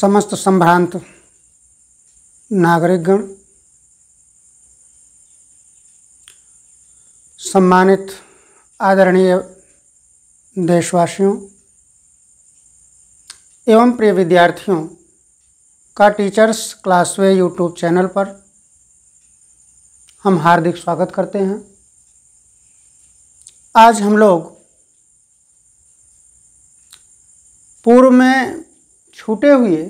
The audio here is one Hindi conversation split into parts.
समस्त संभ्रांत नागरिकगण, सम्मानित आदरणीय देशवासियों एवं प्रिय विद्यार्थियों का टीचर्स क्लासवे यूट्यूब चैनल पर हम हार्दिक स्वागत करते हैं। आज हम लोग पूर्व में छूटे हुए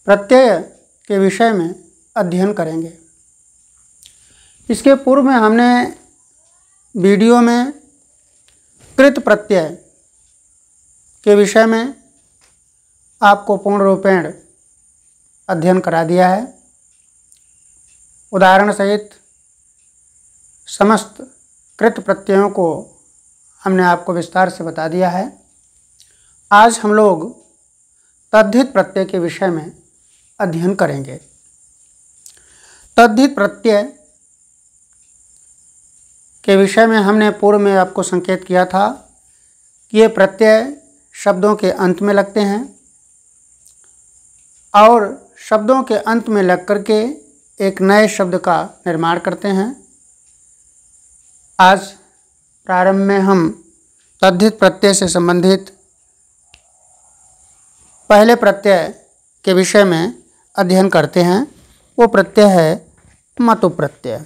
प्रत्यय के विषय में अध्ययन करेंगे। इसके पूर्व में हमने वीडियो में कृत प्रत्यय के विषय में आपको पूर्ण रूपेण अध्ययन करा दिया है। उदाहरण सहित समस्त कृत प्रत्ययों को हमने आपको विस्तार से बता दिया है। आज हम लोग तद्धित प्रत्यय के विषय में अध्ययन करेंगे। तद्धित प्रत्यय के विषय में हमने पूर्व में आपको संकेत किया था कि ये प्रत्यय शब्दों के अंत में लगते हैं और शब्दों के अंत में लग करके एक नए शब्द का निर्माण करते हैं। आज प्रारंभ में हम तद्धित प्रत्यय से संबंधित पहले प्रत्यय के विषय में अध्ययन करते हैं। वो प्रत्यय है मतु प्रत्यय।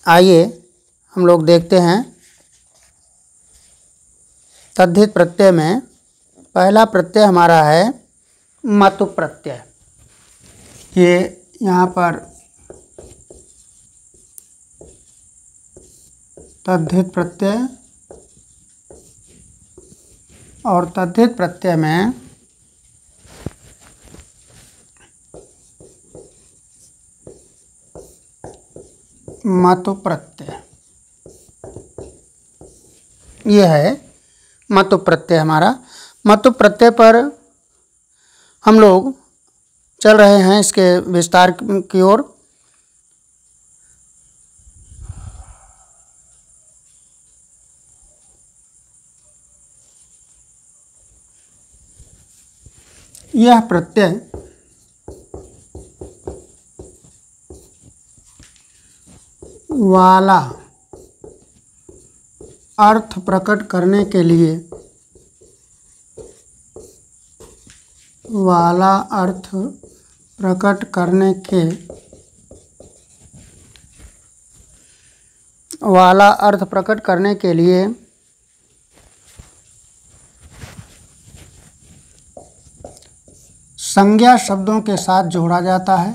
आइए हम लोग देखते हैं। तद्धित प्रत्यय में पहला प्रत्यय हमारा है मतु प्रत्यय। ये यहाँ पर तद्धित प्रत्यय और तद्धित प्रत्यय में मतु प्रत्यय, ये है मतु प्रत्यय हमारा। मतु प्रत्यय पर हम लोग चल रहे हैं इसके विस्तार की ओर। यह प्रत्यय वाला अर्थ प्रकट करने के लिए वाला अर्थ प्रकट करने के वाला अर्थ प्रकट करने के लिए संज्ञा शब्दों के साथ जोड़ा जाता है।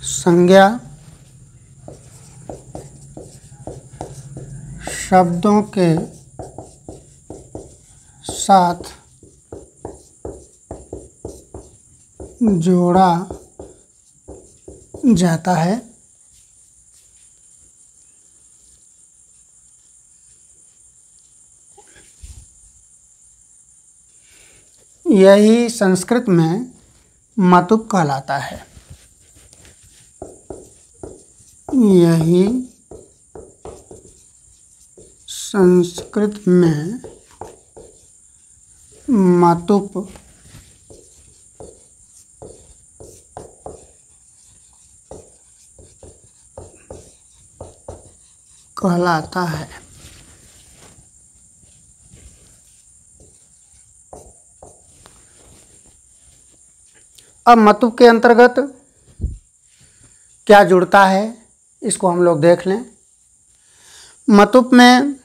संज्ञा शब्दों के साथ जोड़ा जाता है। यही संस्कृत में मतुप कहलाता है। यही संस्कृत में मतुप कहलाता है। अब मतुप के अंतर्गत क्या जुड़ता है इसको हम लोग देख लें। मतुप में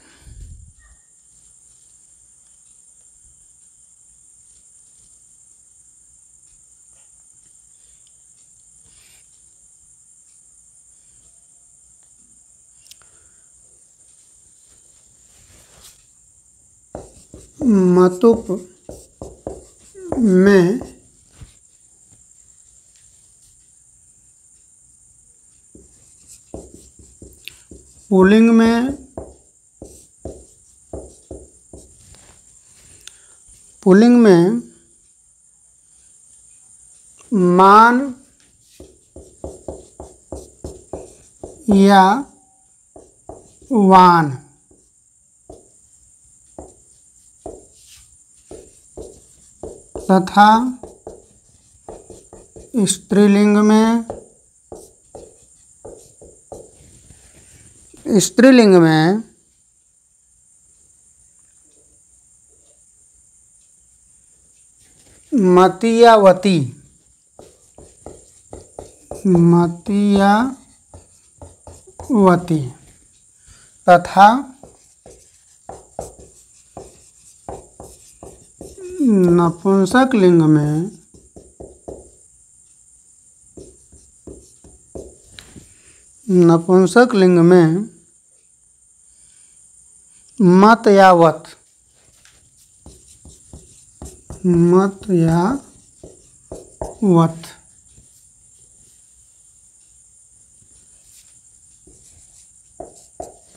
पुल्लिंग में मान या वान तथा स्त्रीलिंग में मतीयावती तथा नपुंसक लिंग में मतयावत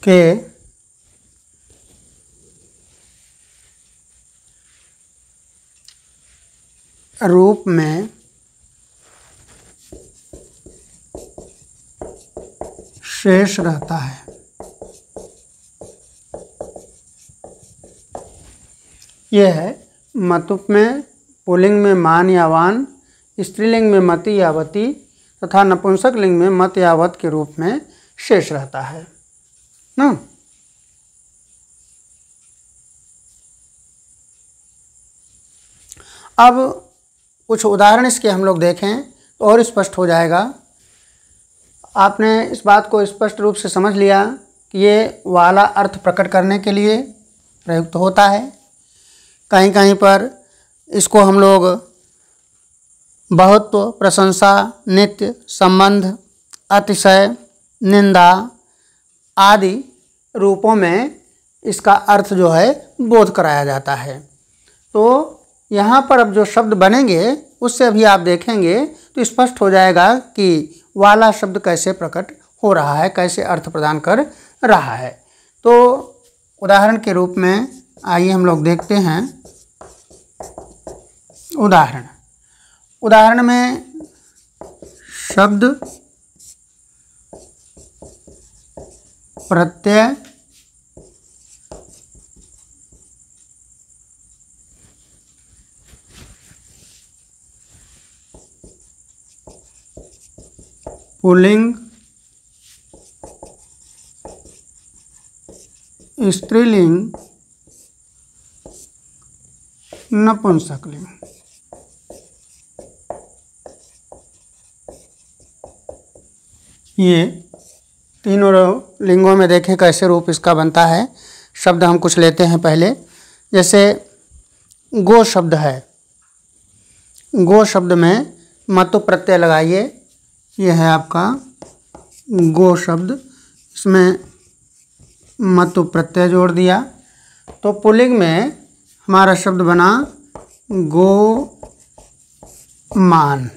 के रूप में शेष रहता है। यह है मतुप में पुल्लिंग में मान या वान, स्त्रीलिंग में मति या वती तथा नपुंसक लिंग में मत या वत के रूप में शेष रहता है ना। अब कुछ उदाहरण इसके हम लोग देखें तो और स्पष्ट हो जाएगा। आपने इस बात को स्पष्ट रूप से समझ लिया कि ये वाला अर्थ प्रकट करने के लिए प्रयुक्त होता है। कहीं कहीं पर इसको हम लोग बहुत्व, प्रशंसा, नित्य, संबंध, अतिशय, निंदा आदि रूपों में इसका अर्थ जो है बोध कराया जाता है। तो यहाँ पर अब जो शब्द बनेंगे उससे अभी आप देखेंगे तो स्पष्ट हो जाएगा कि वाला शब्द कैसे प्रकट हो रहा है, कैसे अर्थ प्रदान कर रहा है। तो उदाहरण के रूप में आइए हम लोग देखते हैं। उदाहरण में शब्द प्रत्यय पुल्लिंग, स्त्रीलिंग, नपुंसक लिंग। ये तीनों लिंगों में देखें कैसे रूप इसका बनता है। शब्द हम कुछ लेते हैं पहले। जैसे गो शब्द है, गो शब्द में मतु प्रत्यय लगाइए। ये है आपका गो शब्द, इसमें मतु प्रत्यय जोड़ दिया तो पुल्लिंग में हमारा शब्द बना गो मान।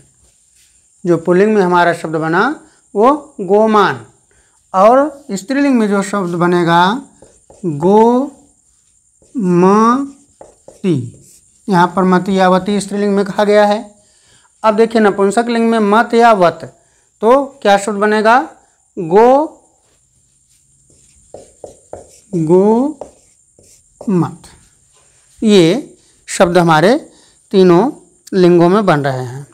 जो पुल्लिंग में हमारा शब्द बना वो गोमान। और स्त्रीलिंग में जो शब्द बनेगा गो मती। यहाँ पर मती या वती स्त्रीलिंग में कहा गया है। अब देखिए नपुंसक लिंग में मत या वत, तो क्या शब्द बनेगा गो मत। ये शब्द हमारे तीनों लिंगों में बन रहे हैं।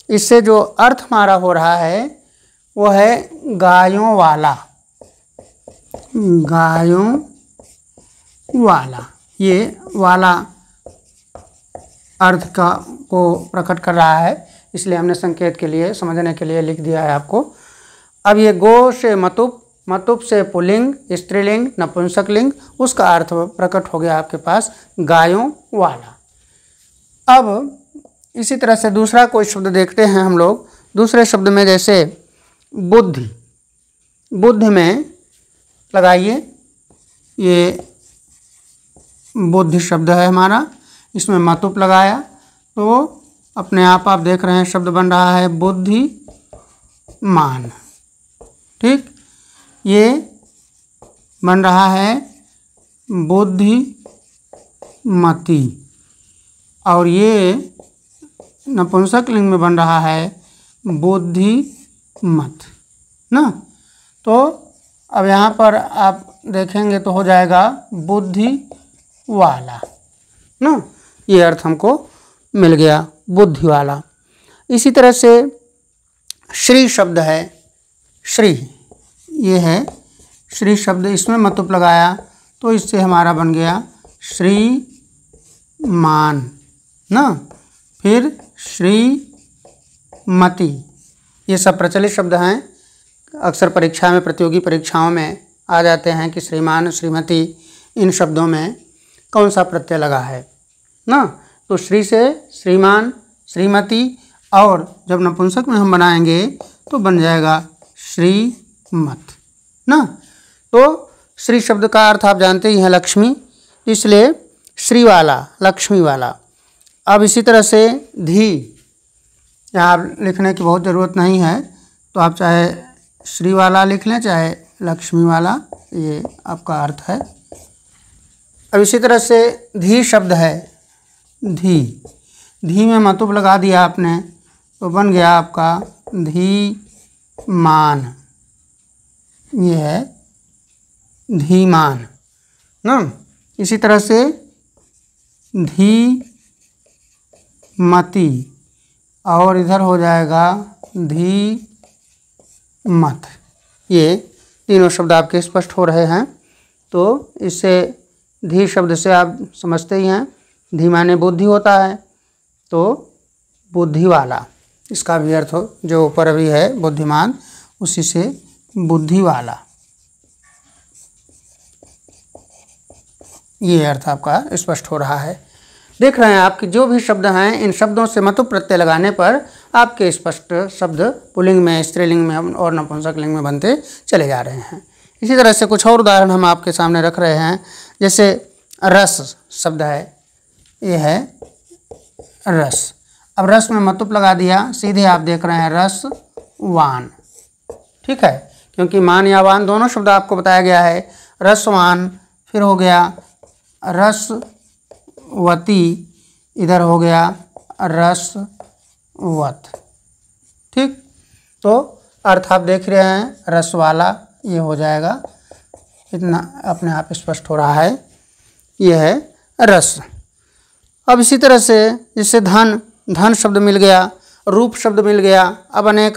इससे जो अर्थ हमारा हो रहा है वो है गायों वाला, गायों वाला। ये वाला अर्थ को प्रकट कर रहा है, इसलिए हमने संकेत के लिए, समझने के लिए लिख दिया है आपको। अब ये गो से मतुप, मतुप से पुल्लिंग, स्त्रीलिंग, नपुंसक लिंग, उसका अर्थ प्रकट हो गया आपके पास गायों वाला। अब इसी तरह से दूसरा कोई शब्द देखते हैं हम लोग। दूसरे शब्द में जैसे बुद्धि, बुद्धि में लगाइए। ये बुद्धि शब्द है हमारा, इसमें मतुप लगाया तो अपने आप देख रहे हैं शब्द बन रहा है बुद्धिमान। ठीक, ये बन रहा है बुद्धिमती। और ये नपुंसक लिंग में बन रहा है बुद्धिमत ना। तो अब यहाँ पर आप देखेंगे तो हो जाएगा बुद्धि वाला ना। ये अर्थ हमको मिल गया, बुद्धि वाला। इसी तरह से श्री शब्द है, श्री, ये है श्री शब्द, इसमें मतुप लगाया तो इससे हमारा बन गया श्रीमान ना, फिर श्रीमती। ये सब प्रचलित शब्द हैं, अक्सर परीक्षा में, प्रतियोगी परीक्षाओं में आ जाते हैं कि श्रीमान, श्रीमती, इन शब्दों में कौन सा प्रत्यय लगा है ना। तो श्री से श्रीमान, श्रीमती, और जब नपुंसक में हम बनाएंगे तो बन जाएगा श्रीमत ना। तो श्री शब्द का अर्थ आप जानते ही हैं लक्ष्मी, इसलिए श्री वाला, लक्ष्मी वाला। अब इसी तरह से धी, यहाँ लिखने की बहुत ज़रूरत नहीं है, तो आप चाहे श्री वाला लिख लें चाहे लक्ष्मी वाला, ये आपका अर्थ है। अब इसी तरह से धी शब्द है, धी, धी में मतुप लगा दिया आपने तो बन गया आपका धीमान, ये है धीमान ना। इसी तरह से धीमती, और इधर हो जाएगा धीमत। ये तीनों शब्द आपके स्पष्ट हो रहे हैं। तो इससे धी शब्द से आप समझते ही हैं, धी माने बुद्धि होता है, तो बुद्धि वाला, इसका भी अर्थ हो, जो ऊपर अभी है बुद्धिमान, उसी से बुद्धि वाला, ये अर्थ आपका स्पष्ट हो रहा है। देख रहे हैं आप कि जो भी शब्द हैं, इन शब्दों से मतुप प्रत्यय लगाने पर आपके स्पष्ट शब्द पुल्लिंग में, स्त्रीलिंग में और नपुंसक लिंग में बनते चले जा रहे हैं। इसी तरह से कुछ और उदाहरण हम आपके सामने रख रहे हैं। जैसे रस शब्द है, ये है रस। अब रस में मतुप लगा दिया, सीधे आप देख रहे हैं रसवान, ठीक है, क्योंकि मान या वान दोनों शब्द आपको बताया गया है। रसवान, फिर हो गया रसवती, इधर हो गया रसवत, ठीक। तो अर्थ आप देख रहे हैं, रस वाला ये हो जाएगा, इतना अपने आप स्पष्ट हो रहा है, ये है रस। अब इसी तरह से जैसे धन, धन शब्द मिल गया, रूप शब्द मिल गया। अब अनेक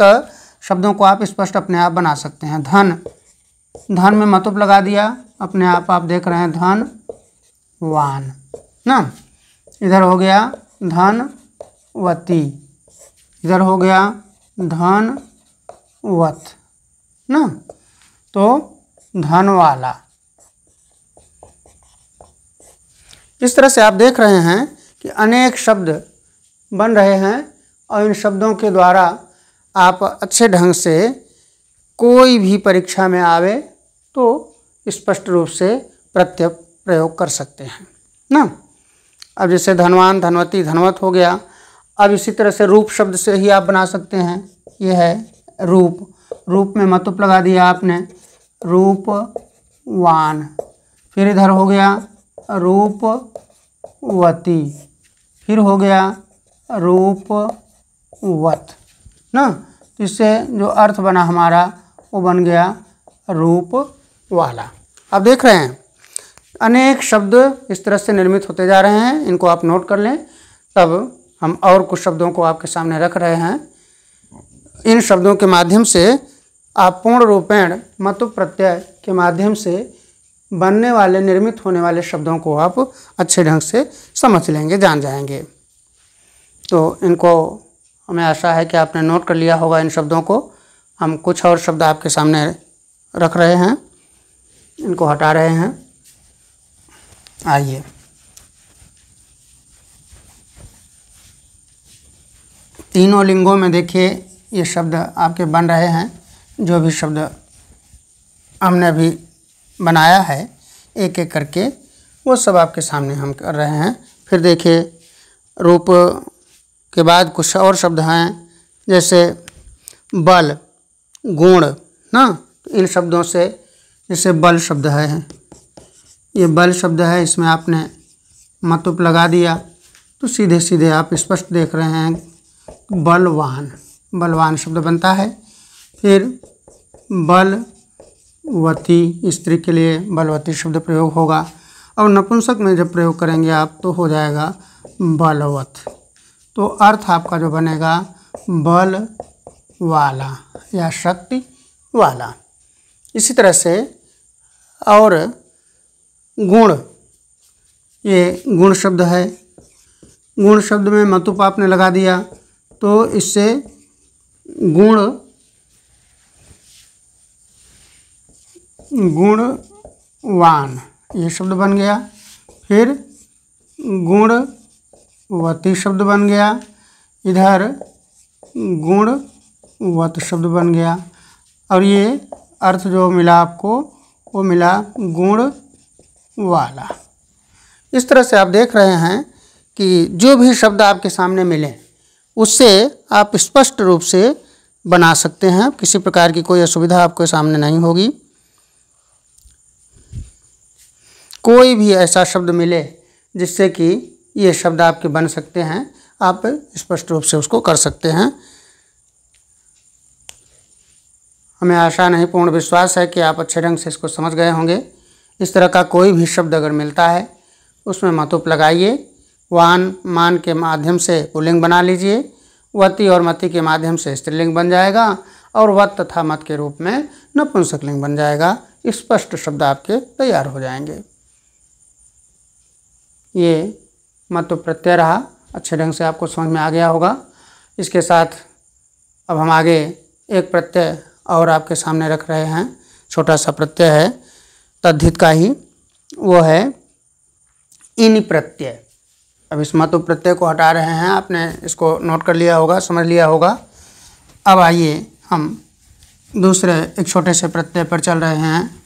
शब्दों को आप स्पष्ट अपने आप बना सकते हैं। धन, धन में मतुप लगा दिया, अपने आप देख रहे हैं धन वान ना। इधर हो गया धनवती, इधर हो गया धनवत ना, तो धन वाला। इस तरह से आप देख रहे हैं कि अनेक शब्द बन रहे हैं, और इन शब्दों के द्वारा आप अच्छे ढंग से कोई भी परीक्षा में आवे तो स्पष्ट रूप से प्रत्यय प्रयोग कर सकते हैं ना। अब जैसे धनवान, धनवती, धनवत हो गया। अब इसी तरह से रूप शब्द से ही आप बना सकते हैं, ये है रूप, रूप में मतुप लगा दिया आपने, रूपवान, फिर इधर हो गया रूपवती, फिर हो गया रूपवत ना। तो इससे जो अर्थ बना हमारा वो बन गया रूप वाला। अब देख रहे हैं अनेक शब्द इस तरह से निर्मित होते जा रहे हैं, इनको आप नोट कर लें। तब हम और कुछ शब्दों को आपके सामने रख रहे हैं। इन शब्दों के माध्यम से आप पूर्ण रूपेण मतुप प्रत्यय के माध्यम से बनने वाले, निर्मित होने वाले शब्दों को आप अच्छे ढंग से समझ लेंगे, जान जाएंगे। तो इनको हमें आशा है कि आपने नोट कर लिया होगा इन शब्दों को। हम कुछ और शब्द आपके सामने रख रहे हैं, इनको हटा रहे हैं। आइए, तीनों लिंगों में देखिए ये शब्द आपके बन रहे हैं। जो भी शब्द हमने अभी बनाया है एक एक करके, वो सब आपके सामने हम कर रहे हैं। फिर देखिए रूप के बाद कुछ और शब्द हैं, जैसे बल, गुण ना। इन शब्दों से, जैसे बल शब्द है, ये बल शब्द है, इसमें आपने मतुप लगा दिया तो सीधे सीधे आप स्पष्ट देख रहे हैं बलवान, बलवान शब्द बनता है। फिर बलवती, स्त्री के लिए बलवती शब्द प्रयोग होगा, और नपुंसक में जब प्रयोग करेंगे आप तो हो जाएगा बलवत। तो अर्थ आपका जो बनेगा बल वाला या शक्ति वाला। इसी तरह से और गुण, ये गुण शब्द है। गुण शब्द में मतुप आपने लगा दिया तो इससे गुणवान ये शब्द बन गया। फिर गुणवती शब्द बन गया, इधर गुणवत शब्द बन गया, और ये अर्थ जो मिला आपको वो मिला गुण वाला। इस तरह से आप देख रहे हैं कि जो भी शब्द आपके सामने मिले उससे आप स्पष्ट रूप से बना सकते हैं, किसी प्रकार की कोई असुविधा आपके सामने नहीं होगी। कोई भी ऐसा शब्द मिले जिससे कि ये शब्द आपके बन सकते हैं, आप स्पष्ट रूप से उसको कर सकते हैं। हमें आशा नहीं पूर्ण विश्वास है कि आप अच्छे ढंग से इसको समझ गए होंगे। इस तरह का कोई भी शब्द अगर मिलता है उसमें मतुप लगाइए, वान मान के माध्यम से पुल्लिंग बना लीजिए, वती और मति के माध्यम से स्त्रीलिंग बन जाएगा, और वत तथा मत के रूप में नपुंसकलिंग बन जाएगा। स्पष्ट शब्द आपके तैयार हो जाएंगे। ये मतुप प्रत्यय रहा, अच्छे ढंग से आपको समझ में आ गया होगा। इसके साथ अब हम आगे एक प्रत्यय और आपके सामने रख रहे हैं, छोटा सा प्रत्यय है तद्धित का ही, वो है इन प्रत्यय। अब इस मतुप प्रत्यय को हटा रहे हैं, आपने इसको नोट कर लिया होगा, समझ लिया होगा। अब आइए हम दूसरे एक छोटे से प्रत्यय पर चल रहे हैं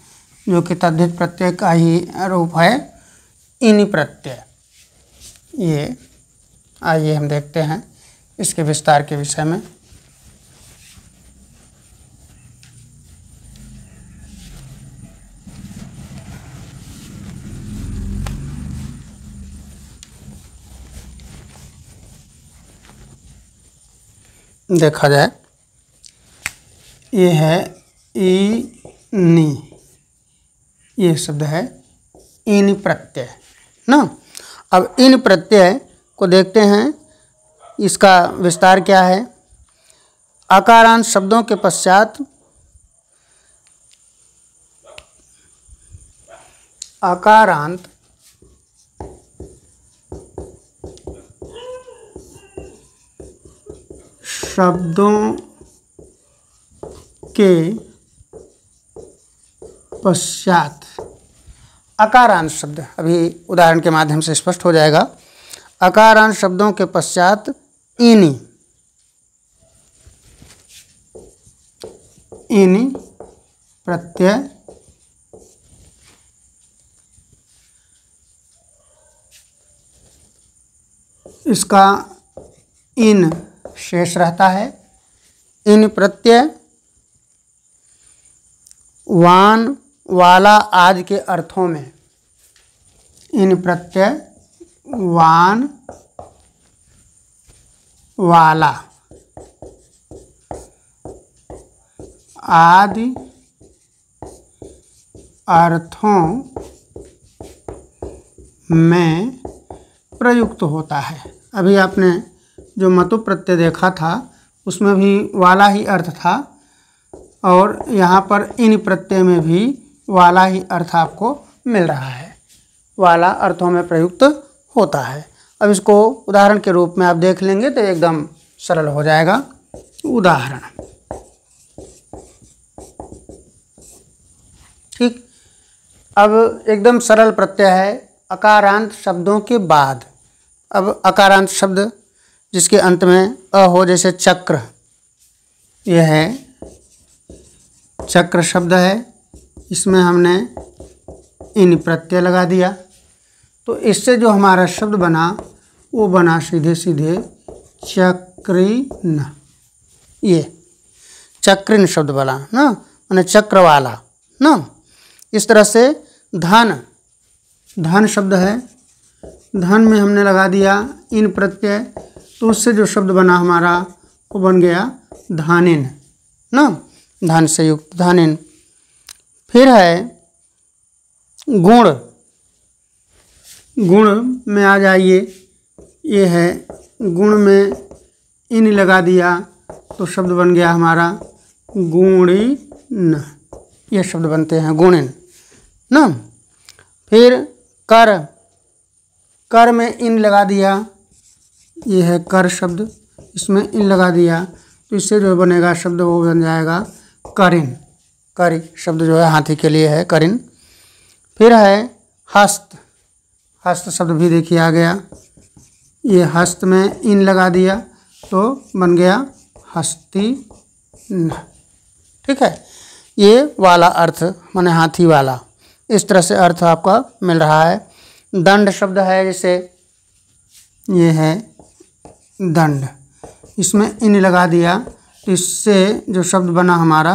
जो कि तद्धित प्रत्यय का ही रूप है, इन प्रत्यय। ये आइए हम देखते हैं इसके विस्तार के विषय में। देखा जाए, ये है ईनी, ये शब्द है इन प्रत्यय ना। अब इन प्रत्यय को देखते हैं, इसका विस्तार क्या है। आकारांत शब्दों के पश्चात आकारांत शब्दों के पश्चात, आकारांत शब्द अभी उदाहरण के माध्यम से स्पष्ट हो जाएगा। आकारांत शब्दों के पश्चात इनी, इनी प्रत्यय इसका इन शेष रहता है। इन प्रत्यय वान वाला आदि के अर्थों में, इन प्रत्यय वान वाला आदि अर्थों में प्रयुक्त होता है। अभी आपने जो मतुप प्रत्यय देखा था उसमें भी वाला ही अर्थ था, और यहाँ पर इन प्रत्यय में भी वाला ही अर्थ आपको मिल रहा है, वाला अर्थों में प्रयुक्त होता है। अब इसको उदाहरण के रूप में आप देख लेंगे तो एकदम सरल हो जाएगा। उदाहरण, ठीक। अब एकदम सरल प्रत्यय है अकारांत शब्दों के बाद। अब अकारांत शब्द जिसके अंत में अ हो, जैसे चक्र, यह है चक्र शब्द है, इसमें हमने इन प्रत्यय लगा दिया, तो इससे जो हमारा शब्द बना वो बना सीधे सीधे चक्रिन। ये चक्रिन शब्द बना ना, माने चक्र वाला ना। इस तरह से धन, धन शब्द है, धन में हमने लगा दिया इन प्रत्यय, तो उससे जो शब्द बना हमारा वो बन गया धानिन ना, धन से युक्त धानिन। फिर है गुण, गुण में आ जाइए, ये है गुण में इन लगा दिया तो शब्द बन गया हमारा गुणिन। ये शब्द बनते हैं गुणिन ना। फिर कर, कर में इन लगा दिया, ये है कर शब्द, इसमें इन लगा दिया तो इससे जो बनेगा शब्द वो बन जाएगा करिन। करी शब्द जो है हाथी के लिए है करिन। फिर है हस्त, हस्त शब्द भी देखिए आ गया, ये हस्त में इन लगा दिया तो बन गया हस्ती न। ठीक है, ये वाला अर्थ माने हाथी वाला, इस तरह से अर्थ आपका मिल रहा है। दंड शब्द है, जैसे ये है दंड, इसमें इन लगा दिया तो इससे जो शब्द बना हमारा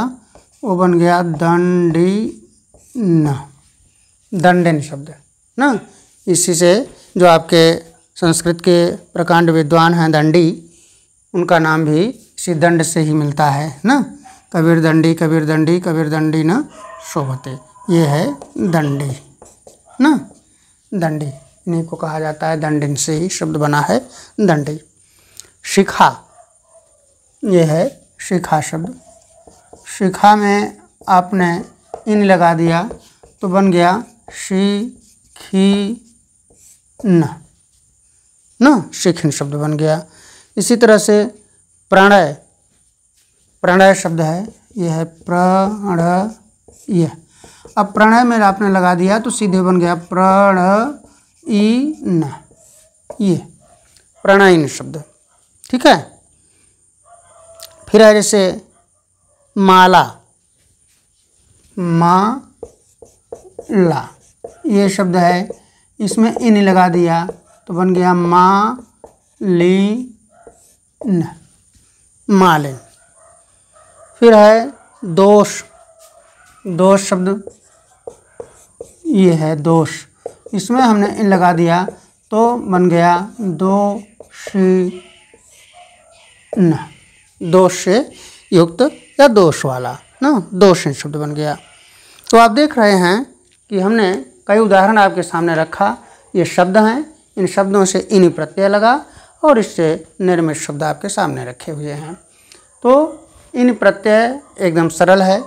वो बन गया दंडी न, दंडिन शब्द ना। इसी से जो आपके संस्कृत के प्रकांड विद्वान हैं दंडी, उनका नाम भी इसी दंड से ही मिलता है ना। कबीर दंडी कबीर दंडी कबीर दंडी न शोभते, ये है दंडी ना, दंडी, इन्हीं को कहा जाता है, दंडिन से ही शब्द बना है दंडी। शिखा, ये है शिखा शब्द, शिखा में आपने इन लगा दिया तो बन गया शिखी न, शिखिन शब्द बन गया। इसी तरह से प्रणय, प्रणय शब्द है, ये है प्रणय। अब प्रणय में आपने लगा दिया तो सीधे बन गया प्रणयिन, ये प्रणयिन शब्द। ठीक है, फिर है जैसे माला, माला, ये शब्द है, इसमें इन लगा दिया तो बन गया मालिन, मालिन। फिर है दोष, दोष शब्द, ये है दोष, इसमें हमने इन लगा दिया तो बन गया दोषी न, दोष से युक्त या दोष वाला ना, दोष शब्द बन गया। तो आप देख रहे हैं कि हमने कई उदाहरण आपके सामने रखा, ये शब्द हैं, इन शब्दों से इन प्रत्यय लगा और इससे निर्मित शब्द आपके सामने रखे हुए हैं। तो इन प्रत्यय एकदम सरल है,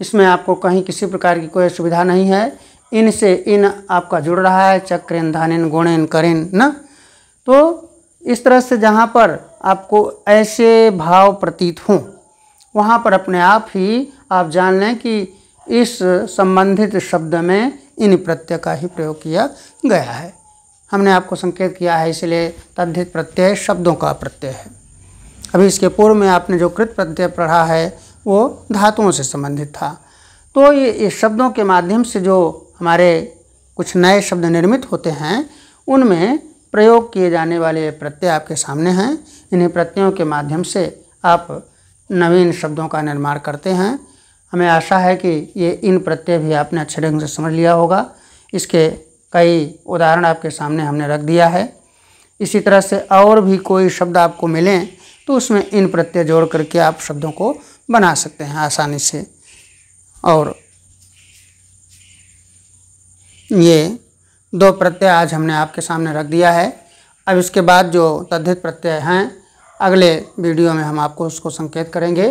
इसमें आपको कहीं किसी प्रकार की कोई सुविधा नहीं है। इन से इन आपका जुड़ रहा है, चक्रिन धानिन गुणिन करिन ना। तो इस तरह से जहाँ पर आपको ऐसे भाव प्रतीत हों वहाँ पर अपने आप ही आप जान लें कि इस संबंधित शब्द में इन प्रत्यय का ही प्रयोग किया गया है। हमने आपको संकेत किया है, इसलिए तद्धित प्रत्यय शब्दों का प्रत्यय है। अभी इसके पूर्व में आपने जो कृत प्रत्यय पढ़ा है वो धातुओं से संबंधित था। तो ये शब्दों के माध्यम से जो हमारे कुछ नए शब्द निर्मित होते हैं उनमें प्रयोग किए जाने वाले प्रत्यय आपके सामने हैं। इन्हीं प्रत्ययों के माध्यम से आप नवीन शब्दों का निर्माण करते हैं। हमें आशा है कि ये इन प्रत्यय भी आपने अच्छे ढंग से समझ लिया होगा। इसके कई उदाहरण आपके सामने हमने रख दिया है। इसी तरह से और भी कोई शब्द आपको मिलें तो उसमें इन प्रत्यय जोड़ करके आप शब्दों को बना सकते हैं आसानी से। और ये दो प्रत्यय आज हमने आपके सामने रख दिया है। अब इसके बाद जो तद्धित प्रत्यय हैं अगले वीडियो में हम आपको उसको संकेत करेंगे।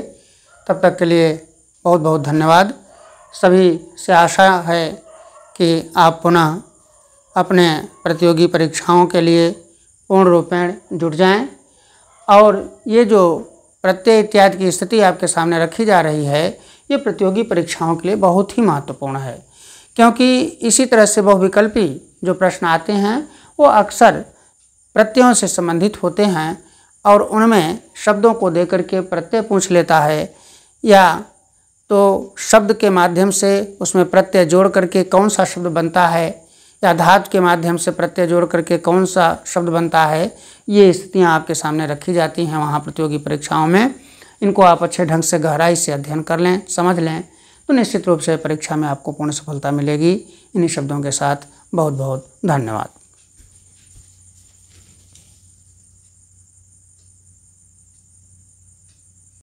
तब तक के लिए बहुत बहुत धन्यवाद। सभी से आशा है कि आप पुनः अपने प्रतियोगी परीक्षाओं के लिए पूर्ण रूपेण जुट जाएं। और ये जो प्रत्यय इत्यादि की स्थिति आपके सामने रखी जा रही है ये प्रतियोगी परीक्षाओं के लिए बहुत ही महत्वपूर्ण है, क्योंकि इसी तरह से बहुविकल्पी जो प्रश्न आते हैं वो अक्सर प्रत्ययों से संबंधित होते हैं और उनमें शब्दों को देकर के प्रत्यय पूछ लेता है, या तो शब्द के माध्यम से उसमें प्रत्यय जोड़ करके कौन सा शब्द बनता है, या धातु के माध्यम से प्रत्यय जोड़ करके कौन सा शब्द बनता है। ये स्थितियाँ आपके सामने रखी जाती हैं वहाँ प्रतियोगी परीक्षाओं में। इनको आप अच्छे ढंग से गहराई से अध्ययन कर लें, समझ लें, तो निश्चित रूप से परीक्षा में आपको पूर्ण सफलता मिलेगी। इन्हीं शब्दों के साथ बहुत बहुत धन्यवाद।